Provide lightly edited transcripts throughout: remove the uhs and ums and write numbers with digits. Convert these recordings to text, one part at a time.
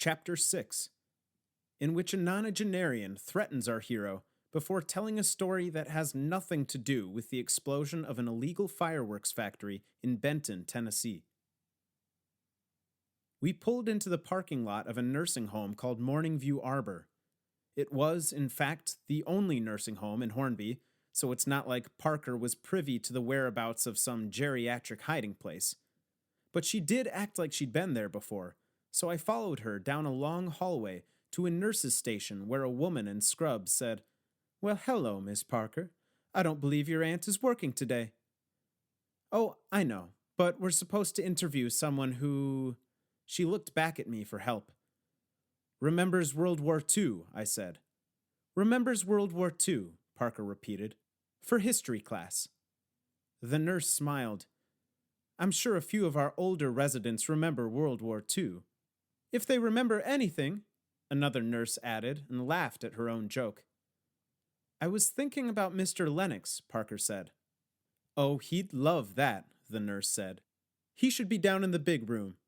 Chapter 6, in which a nonagenarian threatens our hero before telling a story that has nothing to do with the explosion of an illegal fireworks factory in Benton, Tennessee. We pulled into the parking lot of a nursing home called Morning View Arbor. It was, in fact, the only nursing home in Hornby, so it's not like Parker was privy to the whereabouts of some geriatric hiding place. But she did act like she'd been there before, so I followed her down a long hallway to a nurse's station where a woman in scrubs said, "Well, hello, Miss Parker. I don't believe your aunt is working today." "Oh, I know, but we're supposed to interview someone who—" She looked back at me for help. "Remembers World War II," I said. "Remembers World War II," Parker repeated. "For history class." The nurse smiled. "I'm sure a few of our older residents remember World War II. If they remember anything," another nurse added and laughed at her own joke. "I was thinking about Mr. Lennox," Parker said. "Oh, he'd love that," the nurse said. "He should be down in the big room."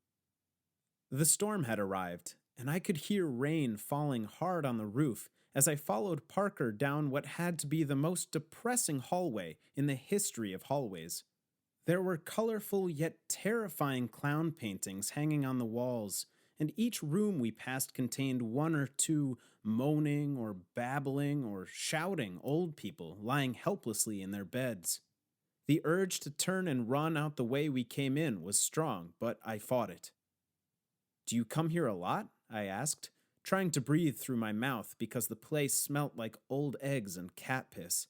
The storm had arrived, and I could hear rain falling hard on the roof as I followed Parker down what had to be the most depressing hallway in the history of hallways. There were colorful yet terrifying clown paintings hanging on the walls, and each room we passed contained one or two moaning or babbling or shouting old people lying helplessly in their beds. The urge to turn and run out the way we came in was strong, but I fought it. "Do you come here a lot?" I asked, trying to breathe through my mouth because the place smelt like old eggs and cat piss.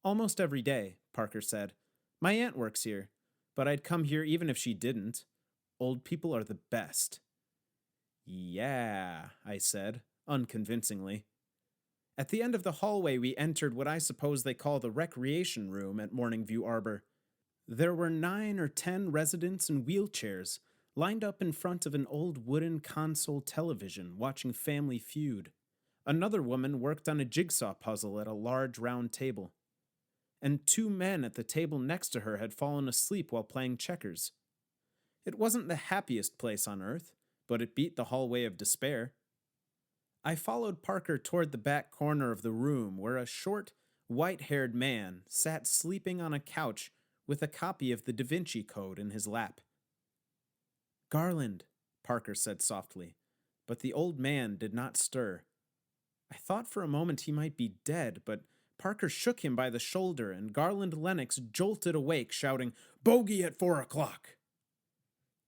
"Almost every day," Parker said. "My aunt works here, but I'd come here even if she didn't. Old people are the best." "Yeah," I said, unconvincingly. At the end of the hallway, we entered what I suppose they call the recreation room at Morning View Arbor. There were 9 or 10 residents in wheelchairs, lined up in front of an old wooden console television watching Family Feud. Another woman worked on a jigsaw puzzle at a large round table. And 2 men at the table next to her had fallen asleep while playing checkers. It wasn't the happiest place on earth, but it beat the hallway of despair. I followed Parker toward the back corner of the room where a short, white-haired man sat sleeping on a couch with a copy of the Da Vinci Code in his lap. "Garland," Parker said softly, but the old man did not stir. I thought for a moment he might be dead, but Parker shook him by the shoulder and Garland Lennox jolted awake, shouting, "Bogey at 4 o'clock!"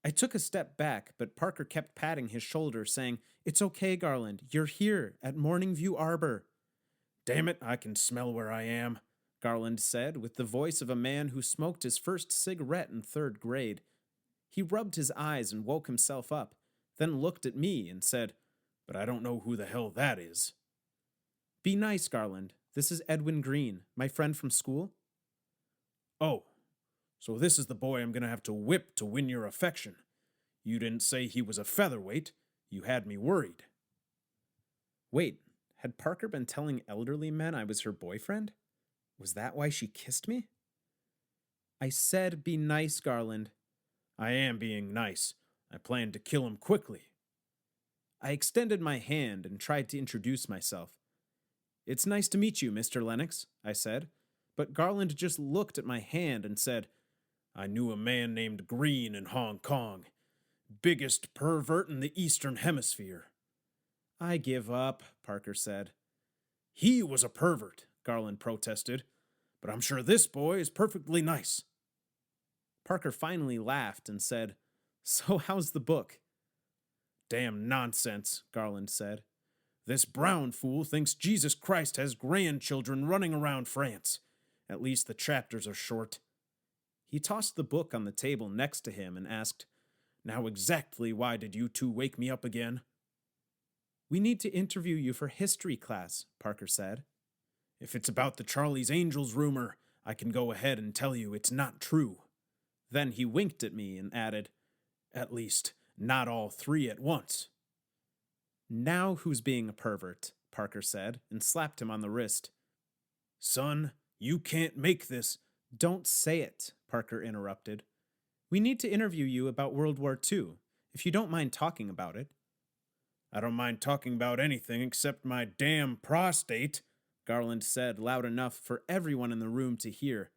I took a step back, but Parker kept patting his shoulder, saying, "It's okay, Garland. You're here at Morning View Arbor." "Damn it, I can smell where I am," Garland said, with the voice of a man who smoked his first cigarette in 3rd grade. He rubbed his eyes and woke himself up, then looked at me and said, "But I don't know who the hell that is." "Be nice, Garland. This is Edwin Green, my friend from school." "Oh, so this is the boy I'm going to have to whip to win your affection. You didn't say he was a featherweight. You had me worried." Wait, had Parker been telling elderly men I was her boyfriend? Was that why she kissed me? "I said be nice, Garland." "I am being nice. I plan to kill him quickly." I extended my hand and tried to introduce myself. "It's nice to meet you, Mr. Lennox," I said, but Garland just looked at my hand and said, "I knew a man named Green in Hong Kong. Biggest pervert in the Eastern Hemisphere." "I give up," Parker said. "He was a pervert," Garland protested, "but I'm sure this boy is perfectly nice." Parker finally laughed and said, "So how's the book?" "Damn nonsense," Garland said. "This brown fool thinks Jesus Christ has grandchildren running around France. At least the chapters are short." He tossed the book on the table next to him and asked, "Now exactly why did you two wake me up again?" "We need to interview you for history class," Parker said. "If it's about the Charlie's Angels rumor, I can go ahead and tell you it's not true." Then he winked at me and added, "At least, not all 3 at once." "Now who's being a pervert?" Parker said, and slapped him on the wrist. "Son, you can't make this." "Don't say it," Parker interrupted. "We need to interview you about World War II, if you don't mind talking about it." I don't mind talking about anything except my damn prostate, Garland said loud enough for everyone in the room to hear.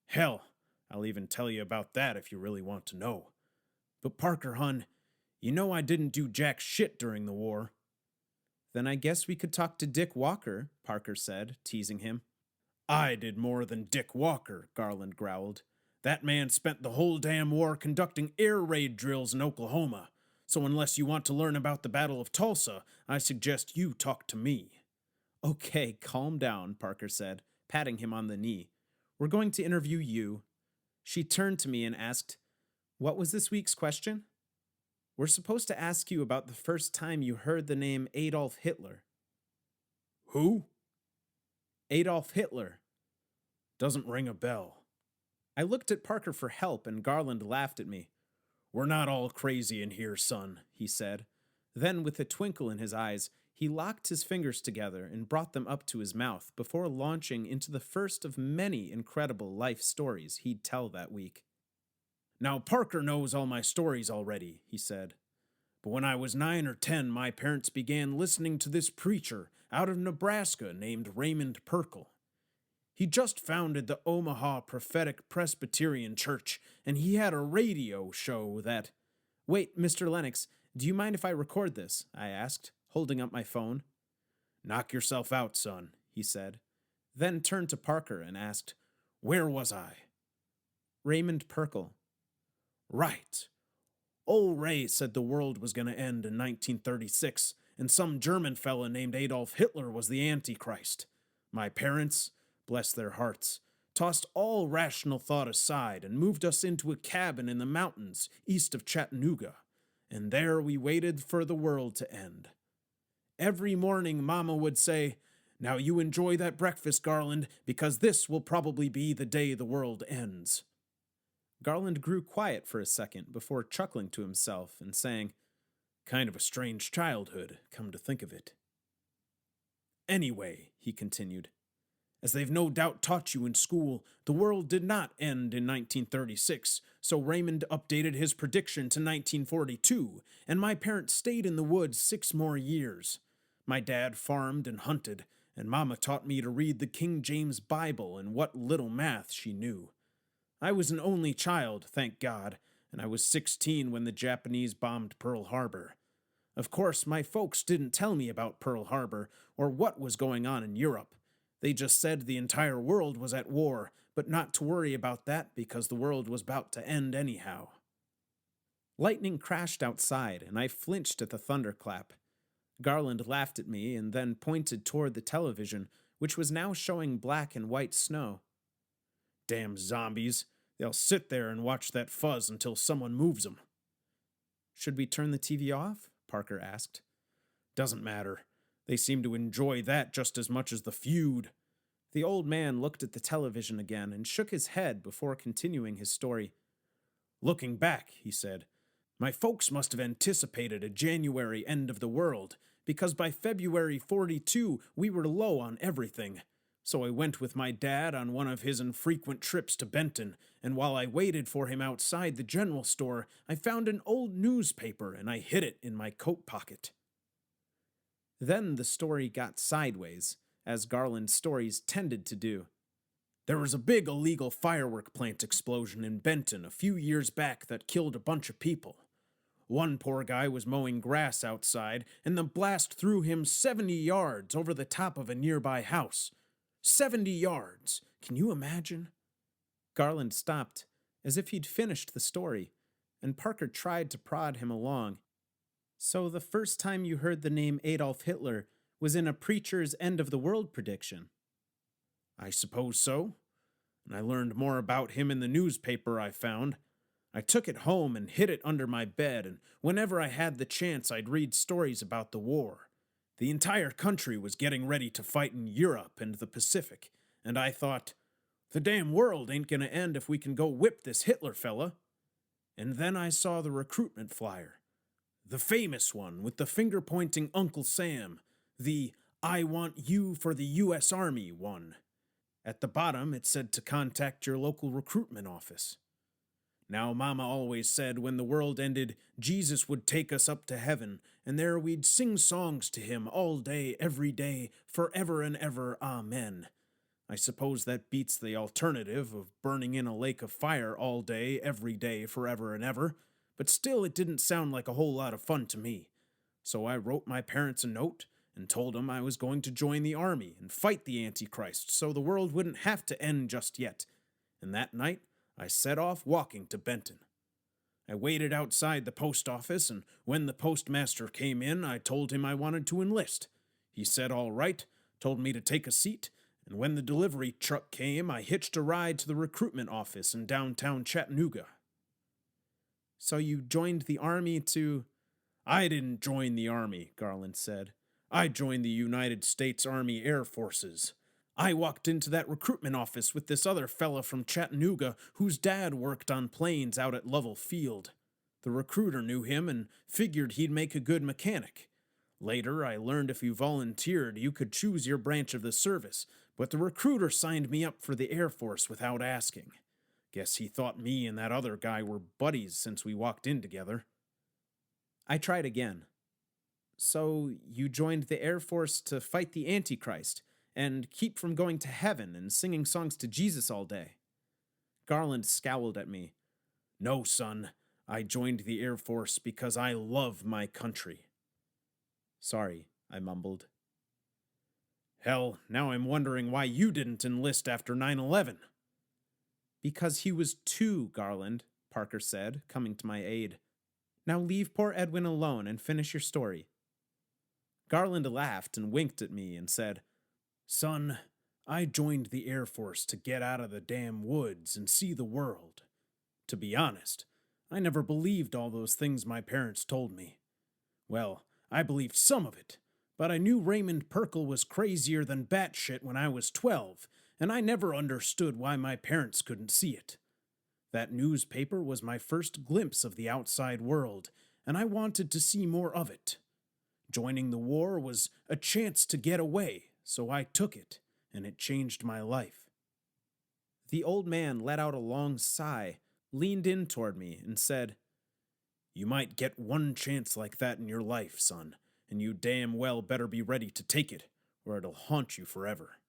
Hell, I'll even tell you about that if you really want to know. But Parker, hun, you know I didn't do jack shit during the war. Then I guess we could talk to Dick Walker, Parker said, teasing him. I did more than Dick Walker, Garland growled. That man spent the whole damn war conducting air raid drills in Oklahoma. So unless you want to learn about the Battle of Tulsa, I suggest you talk to me. Okay, calm down, Parker said, patting him on the knee. We're going to interview you. She turned to me and asked, What was this week's question? We're supposed to ask you about the first time you heard the name Adolf Hitler. Who? Adolf Hitler. Doesn't ring a bell. I looked at Parker for help and Garland laughed at me. We're not all crazy in here, son, he said. Then, with a twinkle in his eyes, he locked his fingers together and brought them up to his mouth before launching into the first of many incredible life stories he'd tell that week. Now, Parker knows all my stories already, he said. But when I was 9 or 10, my parents began listening to this preacher out of Nebraska named Raymond Perkle. He just founded the Omaha Prophetic Presbyterian Church, and he had a radio show that... Wait, Mr. Lennox, do you mind if I record this? I asked, holding up my phone. Knock yourself out, son, he said. Then turned to Parker and asked, Where was I? Raymond Perkle. Right. Old Ray said the world was going to end in 1936, and some German fella named Adolf Hitler was the Antichrist. My parents, bless their hearts, tossed all rational thought aside and moved us into a cabin in the mountains east of Chattanooga, and there we waited for the world to end. Every morning Mama would say, Now you enjoy that breakfast, Garland, because this will probably be the day the world ends. Garland grew quiet for a second before chuckling to himself and saying, Kind of a strange childhood, come to think of it. Anyway, he continued, as they've no doubt taught you in school, the world did not end in 1936, so Raymond updated his prediction to 1942, and my parents stayed in the woods 6 more years. My dad farmed and hunted, and Mama taught me to read the King James Bible and what little math she knew. I was an only child, thank God, and I was 16 when the Japanese bombed Pearl Harbor. Of course, my folks didn't tell me about Pearl Harbor or what was going on in Europe. They just said the entire world was at war, but not to worry about that because the world was about to end anyhow. Lightning crashed outside, and I flinched at the thunderclap. Garland laughed at me and then pointed toward the television, which was now showing black and white snow. Damn zombies. They'll sit there and watch that fuzz until someone moves them. Should we turn the TV off? Parker asked. Doesn't matter. They seem to enjoy that just as much as the feud. The old man looked at the television again and shook his head before continuing his story. Looking back, he said, my folks must have anticipated a January end of the world, because by February 42 we were low on everything. So I went with my dad on one of his infrequent trips to Benton, and while I waited for him outside the general store, I found an old newspaper and I hid it in my coat pocket. Then the story got sideways, as Garland's stories tended to do. There was a big illegal firework plant explosion in Benton a few years back that killed a bunch of people. One poor guy was mowing grass outside, and the blast threw him 70 yards over the top of a nearby house. 70 yards. Can you imagine? Garland stopped, as if he'd finished the story, and Parker tried to prod him along. So the first time you heard the name Adolf Hitler was in a preacher's end-of-the-world prediction? I suppose so. And I learned more about him in the newspaper I found. I took it home and hid it under my bed, and whenever I had the chance I'd read stories about the war. The entire country was getting ready to fight in Europe and the Pacific, and I thought, the damn world ain't gonna end if we can go whip this Hitler fella. And then I saw the recruitment flyer. The famous one with the finger-pointing Uncle Sam, the I want you for the U.S. Army one. At the bottom it said to contact your local recruitment office. Now, Mama always said when the world ended, Jesus would take us up to heaven, and there we'd sing songs to him all day, every day, forever and ever, amen. I suppose that beats the alternative of burning in a lake of fire all day, every day, forever and ever, but still it didn't sound like a whole lot of fun to me. So I wrote my parents a note and told them I was going to join the army and fight the Antichrist so the world wouldn't have to end just yet. And that night, I set off walking to Benton. I waited outside the post office, and when the postmaster came in, I told him I wanted to enlist. He said all right, told me to take a seat, and when the delivery truck came, I hitched a ride to the recruitment office in downtown Chattanooga. So you joined the army to... I didn't join the army, Garland said. I joined the United States Army Air Forces. I walked into that recruitment office with this other fella from Chattanooga whose dad worked on planes out at Lovell Field. The recruiter knew him and figured he'd make a good mechanic. Later, I learned if you volunteered, you could choose your branch of the service, but the recruiter signed me up for the Air Force without asking. Guess he thought me and that other guy were buddies since we walked in together. I tried again. So you joined the Air Force to fight the Antichrist and keep from going to heaven and singing songs to Jesus all day. Garland scowled at me. No, son. I joined the Air Force because I love my country. Sorry, I mumbled. Hell, now I'm wondering why you didn't enlist after 9/11. Because he was two, Garland, Parker said, coming to my aid. Now leave poor Edwin alone and finish your story. Garland laughed and winked at me and said, Son, I joined the Air Force to get out of the damn woods and see the world. To be honest, I never believed all those things my parents told me. Well, I believed some of it, but I knew Raymond Perkle was crazier than batshit when I was 12, and I never understood why my parents couldn't see it. That newspaper was my first glimpse of the outside world, and I wanted to see more of it. Joining the war was a chance to get away, so I took it, and it changed my life. The old man let out a long sigh, leaned in toward me, and said, You might get one chance like that in your life, son, and you damn well better be ready to take it, or it'll haunt you forever.